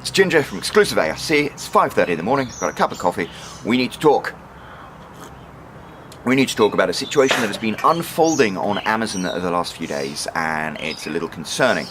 It's Ginger from Exclusive ARC. It's 5:30 in the morning. I've got a cup of coffee. We need to talk. We need to talk about a situation that has been unfolding on Amazon over the last few days, and it's a little concerning.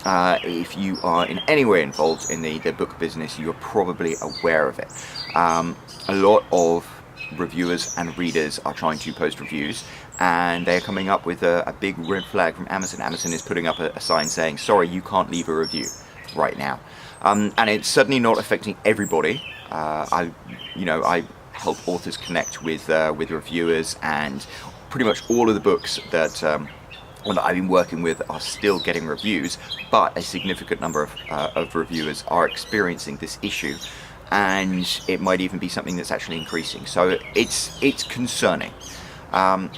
If you are in any way involved in the book business, you're probably aware of it. A lot of reviewers and readers are trying to post reviews, and they're coming up with a big red flag from Amazon. Amazon is putting up a sign saying, sorry, you can't leave a review right now. And it's certainly not affecting everybody. I help authors connect with reviewers, and pretty much all of the books that I've been working with are still getting reviews, but a significant number of reviewers are experiencing this issue, and it might even be something that's actually increasing. So it's concerning.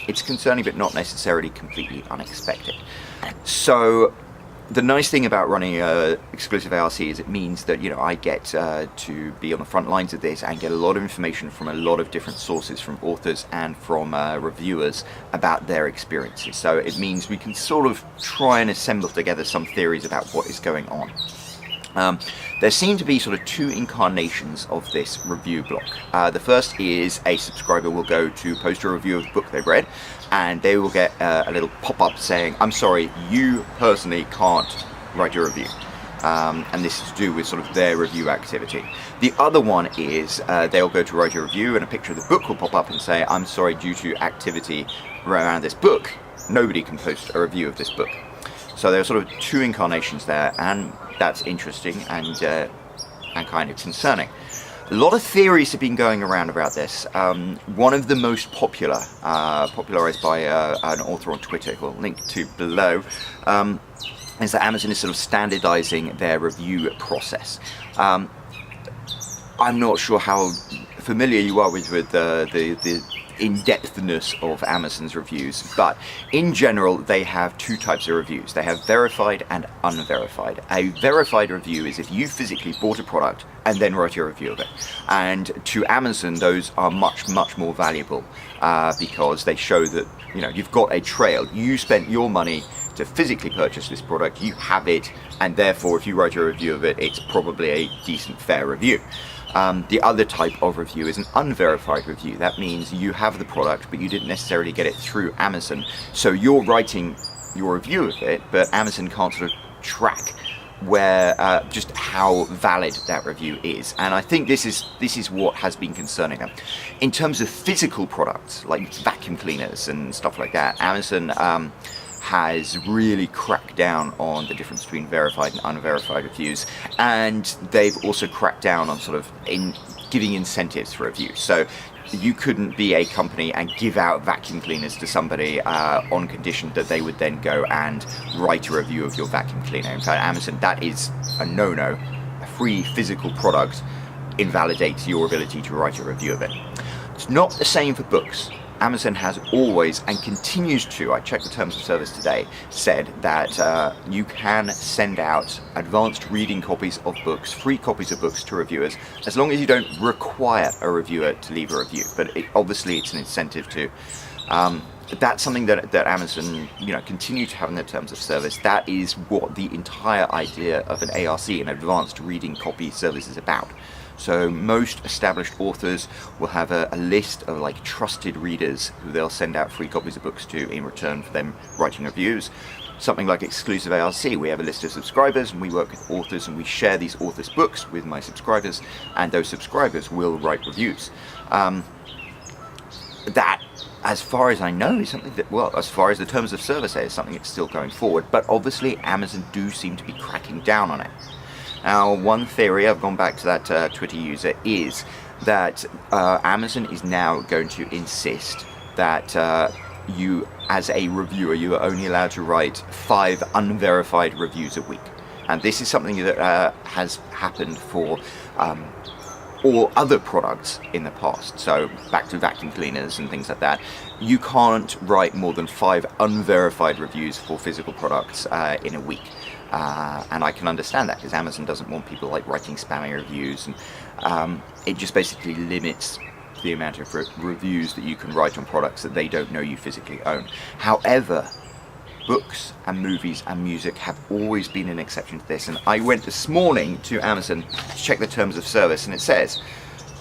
It's concerning, but not necessarily completely unexpected. So the nice thing about running Exclusive ARC is it means that I get to be on the front lines of this and get a lot of information from a lot of different sources, from authors and from reviewers, about their experiences. So it means we can sort of try and assemble together some theories about what is going on. There seem to be sort of two incarnations of this review block. The first is a subscriber will go to post a review of the book they've read, and they will get a little pop-up saying, I'm sorry, you personally can't write a review. And this is to do with sort of their review activity. The other one is they'll go to write a review, and a picture of the book will pop up and say, I'm sorry, due to activity around this book, nobody can post a review of this book. So there are sort of two incarnations there, and that's interesting and kind of concerning. A lot of theories have been going around about this. One of the most popular, popularized by an author on Twitter, who I'll link to below, is that Amazon is sort of standardizing their review process. I'm not sure how familiar you are with the in-depthness of Amazon's reviews, but in general they have two types of reviews. They have verified and unverified. A verified review is if you physically bought a product and then wrote a review of it, and to Amazon those are much more valuable because they show that you've got a trail. You spent your money to physically purchase this product, you have it, and therefore if you write a review of it, it's probably a decent, fair review. The other type of review is an unverified review. That means you have the product, but you didn't necessarily get it through Amazon. So you're writing your review of it, but Amazon can't sort of track where just how valid that review is. And I think this is what has been concerning them. In terms of physical products like vacuum cleaners and stuff like that, Amazon has really cracked down on the difference between verified and unverified reviews, and they've also cracked down on sort of in giving incentives for reviews. So you couldn't be a company and give out vacuum cleaners to somebody on condition that they would then go and write a review of your vacuum cleaner. In fact, Amazon, that is a no-no. A free physical product invalidates your ability to write a review of it. It's not the same for books. Amazon has always, and continues to, I checked the terms of service today, said that you can send out advanced reading copies of books, free copies of books to reviewers, as long as you don't require a reviewer to leave a review. But obviously it's an incentive to. That's something that Amazon continue to have in their terms of service. That is what the entire idea of an ARC, an advanced reading copy service, is about. So most established authors will have a list of trusted readers who they'll send out free copies of books to in return for them writing reviews. Something like Exclusive ARC, we have a list of subscribers, and we work with authors, and we share these authors' books with my subscribers, and those subscribers will write reviews. That, as far as I know, is something that, well, as far as the terms of service is something that's still going forward, but obviously Amazon do seem to be cracking down on it. Now, one theory, I've gone back to that Twitter user, is that Amazon is now going to insist that you, as a reviewer, you are only allowed to write 5 unverified reviews a week. And this is something that has happened for all other products in the past. So back to vacuum cleaners and things like that. You can't write more than 5 unverified reviews for physical products in a week. And I can understand that, because Amazon doesn't want people writing spammy reviews, and it just basically limits the amount of reviews that you can write on products that they don't know you physically own. However, books and movies and music have always been an exception to this. And I went this morning to Amazon to check the terms of service, and it says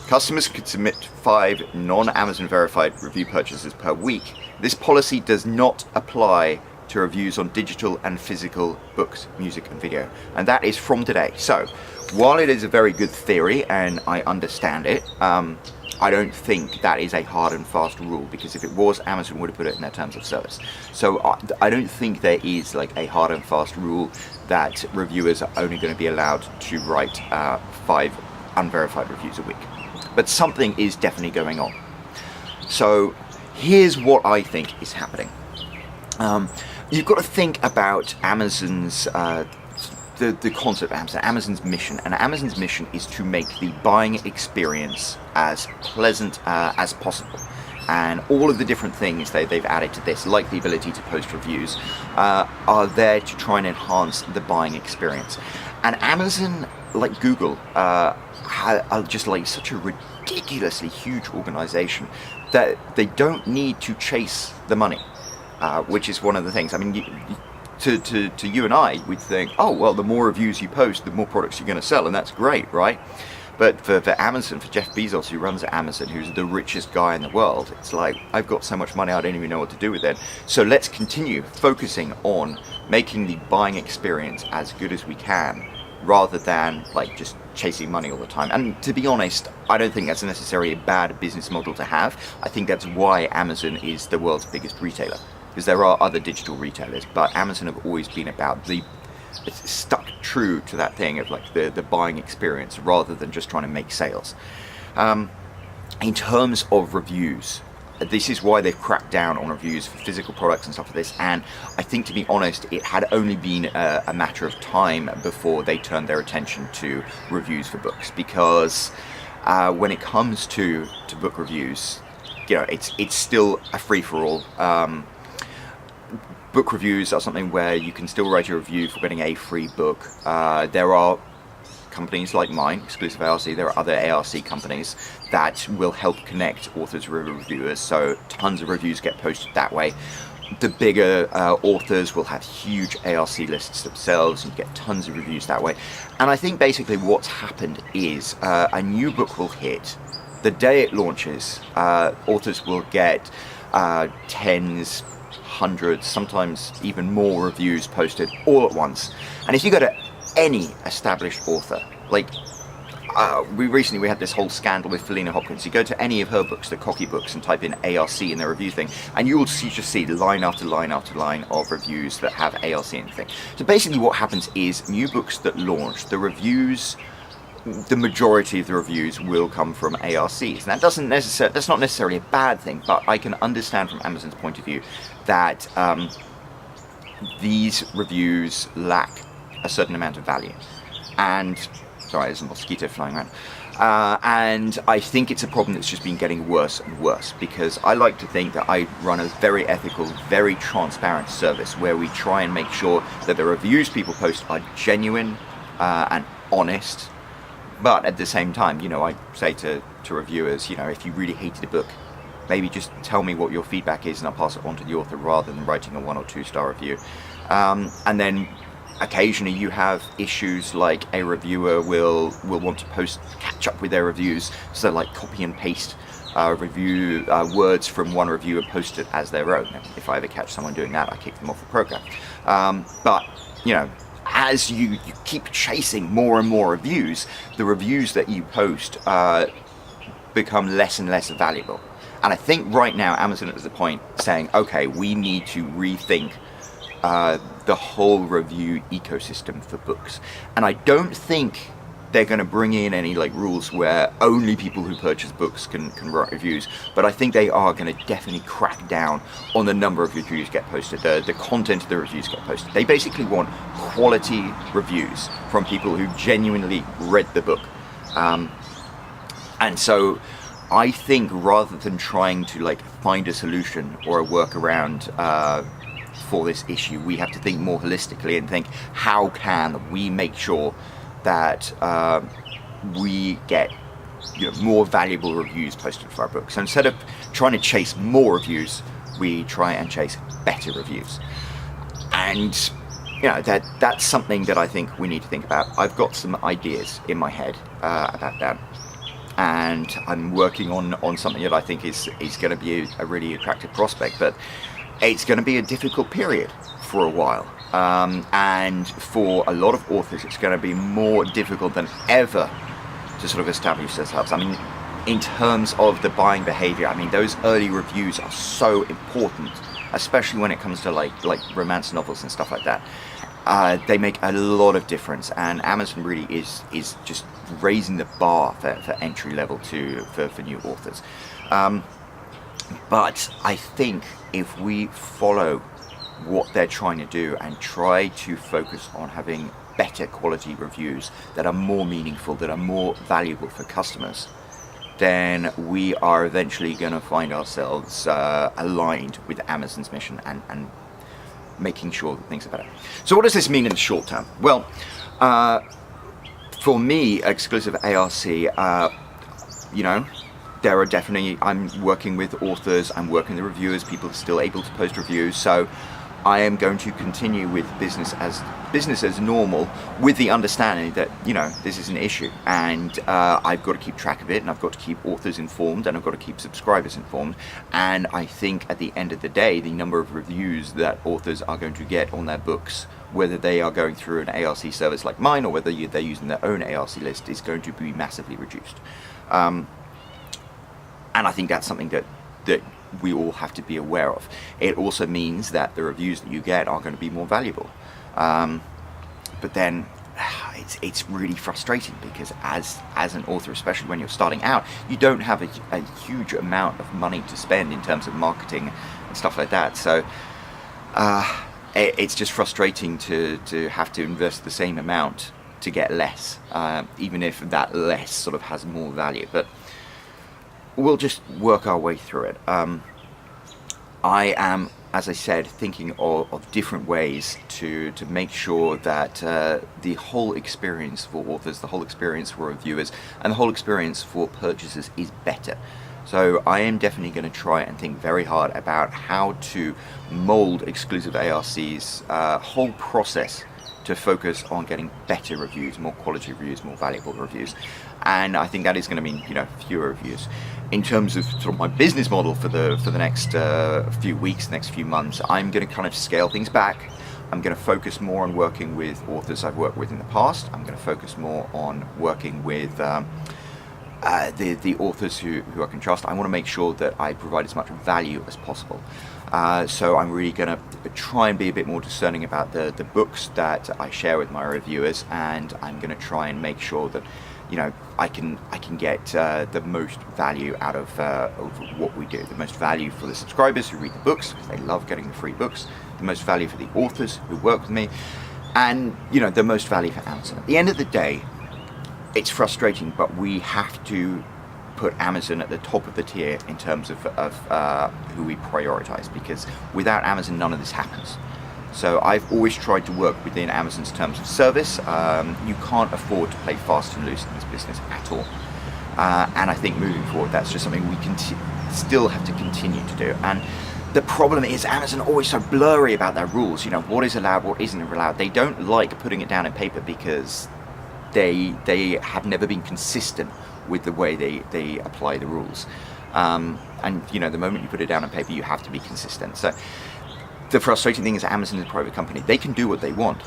customers could submit 5 non-Amazon verified review purchases per week. This policy does not apply to reviews on digital and physical books, music and video. And that is from today. So while it is a very good theory and I understand it, I don't think that is a hard and fast rule, because if it was, Amazon would have put it in their terms of service. So I don't think there is like a hard and fast rule that reviewers are only going to be allowed to write 5 unverified reviews a week. But something is definitely going on. So here's what I think is happening. You've got to think about Amazon's the concept of Amazon's mission, and Amazon's mission is to make the buying experience as pleasant as possible. And all of the different things they've added to this, like the ability to post reviews, are there to try and enhance the buying experience. And Amazon, like Google, are just like such a ridiculously huge organization that they don't need to chase the money, which is one of the things. I mean, to you and I, we'd think, oh, well, the more reviews you post, the more products you're going to sell, and that's great, right? But for Amazon, for Jeff Bezos, who runs Amazon, who's the richest guy in the world, it's like, I've got so much money, I don't even know what to do with it. So let's continue focusing on making the buying experience as good as we can, rather than like just chasing money all the time. And to be honest, I don't think that's necessarily a bad business model to have. I think that's why Amazon is the world's biggest retailer, because there are other digital retailers, but Amazon have always been about it's stuck true to that thing of like the buying experience rather than just trying to make sales. In terms of reviews, this is why they've cracked down on reviews for physical products and stuff like this. And I think, to be honest, it had only been a matter of time before they turned their attention to reviews for books, because when it comes to book reviews, you know, it's still a free-for-all. Book reviews are something where you can still write a review for getting a free book. There are companies like mine, Exclusive ARC, there are other ARC companies that will help connect authors with reviewers, so tons of reviews get posted that way. The bigger authors will have huge ARC lists themselves and get tons of reviews that way. And I think basically what's happened is a new book will hit. The day it launches, authors will get tens, hundreds, sometimes even more reviews posted all at once. And if you go to any established author, like we had this whole scandal with Felina Hopkins. You go to any of her books, the Cocky books, and type in ARC in the review thing, and you will just see line after line after line of reviews that have ARC in the thing. So basically what happens is new books that launch, the majority of the reviews will come from ARCs. And that's not necessarily a bad thing, but I can understand from Amazon's point of view that these reviews lack a certain amount of value. And sorry, there's a mosquito flying around. And I think it's a problem that's just been getting worse and worse, because I like to think that I run a very ethical, very transparent service where we try and make sure that the reviews people post are genuine and honest. But at the same time, you know, I say to reviewers, you know, if you really hated a book, maybe just tell me what your feedback is and I'll pass it on to the author rather than writing a 1 or 2 star review. And then occasionally you have issues like a reviewer will want to catch up with their reviews, so like copy and paste review words from one review and post it as their own. If I ever catch someone doing that, I kick them off the program. But, you know, as you keep chasing more and more reviews, the reviews that you post become less and less valuable. And I think right now Amazon is at the point saying, okay, we need to rethink the whole review ecosystem for books. And I don't think they're going to bring in any like rules where only people who purchase books can write reviews, but I think they are going to definitely crack down on the number of reviews get posted, the content of the reviews get posted. They basically want quality reviews from people who genuinely read the book. And so I think rather than trying to like find a solution or a workaround for this issue, we have to think more holistically and think, how can we make sure that we get, you know, more valuable reviews posted for our books. So instead of trying to chase more reviews, we try and chase better reviews. And that's something that I think we need to think about. I've got some ideas in my head about that, and I'm working on something that I think is going to be a really attractive prospect, but it's going to be a difficult period for a while. And for a lot of authors, it's going to be more difficult than ever to sort of establish themselves. I mean, in terms of the buying behavior, I mean, those early reviews are so important, especially when it comes to like romance novels and stuff like that. They make a lot of difference, and Amazon really is just raising the bar for entry level for new authors. But I think if we follow what they're trying to do and try to focus on having better quality reviews that are more meaningful, that are more valuable for customers, then we are eventually going to find ourselves aligned with Amazon's mission and making sure that things are better. So what does this mean in the short term? Well, for me, exclusive ARC, there are definitely, I'm working with authors, I'm working with reviewers, people are still able to post reviews, so I am going to continue with business as normal, with the understanding that this is an issue, and I've got to keep track of it, and I've got to keep authors informed, and I've got to keep subscribers informed. And I think at the end of the day, the number of reviews that authors are going to get on their books, whether they are going through an ARC service like mine or whether they're using their own ARC list, is going to be massively reduced. And I think that's something that we all have to be aware of. It also means that the reviews that you get are going to be more valuable. But then it's really frustrating because as an author, especially when you're starting out, you don't have a huge amount of money to spend in terms of marketing and stuff like that. So it's just frustrating to have to invest the same amount to get less, even if that less sort of has more value. But we'll just work our way through it. I am, as I said, thinking of different ways to make sure that the whole experience for authors, the whole experience for reviewers, and the whole experience for purchasers is better. So I am definitely going to try and think very hard about how to mold Exclusive ARC's whole process to focus on getting better reviews, more quality reviews, more valuable reviews. And I think that is going to mean, fewer reviews. In terms of sort of my business model for the next few weeks, next few months, I'm going to kind of scale things back. I'm going to focus more on working with authors I've worked with in the past. I'm going to focus more on working with the authors who I can trust. I want to make sure that I provide as much value as possible. So I'm really going to try and be a bit more discerning about the books that I share with my reviewers, and I'm going to try and make sure that I can get the most value out of what we do. The most value for the subscribers who read the books, because they love getting the free books. The most value for the authors who work with me, and the most value for Amazon. At the end of the day, it's frustrating, but we have to put Amazon at the top of the tier in terms of who we prioritize, because without Amazon, none of this happens. So I've always tried to work within Amazon's terms of service. You can't afford to play fast and loose in this business at all. And I think moving forward, that's just something we still have to continue to do. And the problem is Amazon are always so blurry about their rules. What is allowed, what isn't allowed. They don't like putting it down in paper because they have never been consistent with the way they apply the rules. And the moment you put it down on paper, you have to be consistent. So the frustrating thing is Amazon is a private company. They can do what they want.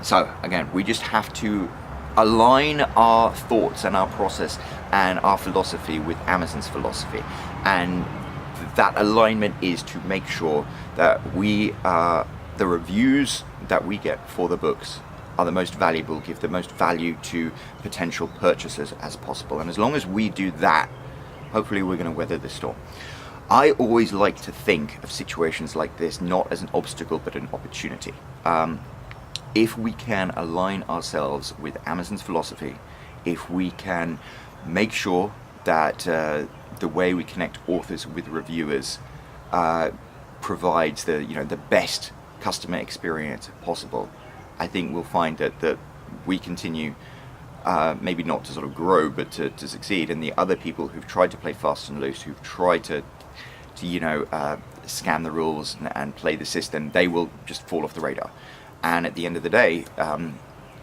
So again, we just have to align our thoughts and our process and our philosophy with Amazon's philosophy. And that alignment is to make sure that the reviews that we get for the books are the most valuable, give the most value to potential purchasers as possible. And as long as we do that, hopefully we're going to weather the storm. I always like to think of situations like this not as an obstacle but an opportunity. If we can align ourselves with Amazon's philosophy, if we can make sure that the way we connect authors with reviewers provides the best customer experience possible, I think we'll find that we continue, maybe not to sort of grow, but to succeed. And the other people who've tried to play fast and loose, who've tried to scam the rules and play the system, they will just fall off the radar. And at the end of the day,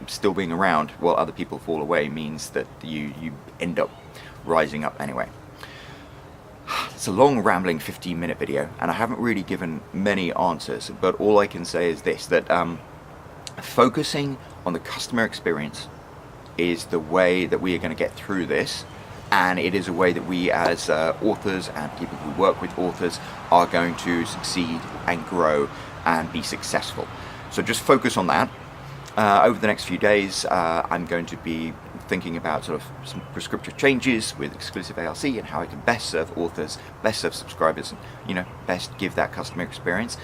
still being around while other people fall away means that you end up rising up anyway. It's a long, rambling 15-minute video, and I haven't really given many answers, but all I can say is this, that focusing on the customer experience is the way that we are going to get through this, and it is a way that we as authors and people who work with authors are going to succeed and grow and be successful. So just focus on that. Over the next few days, I'm going to be thinking about sort of some prescriptive changes with Exclusive ARC and how I can best serve authors, best serve subscribers, and, you know, best give that customer experience.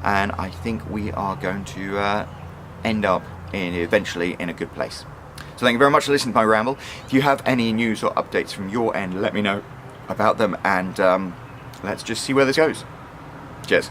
And I think we are going to end up eventually in a good place. So thank you very much for listening to my ramble. If you have any news or updates from your end, let me know about them, and let's just see where this goes. Cheers.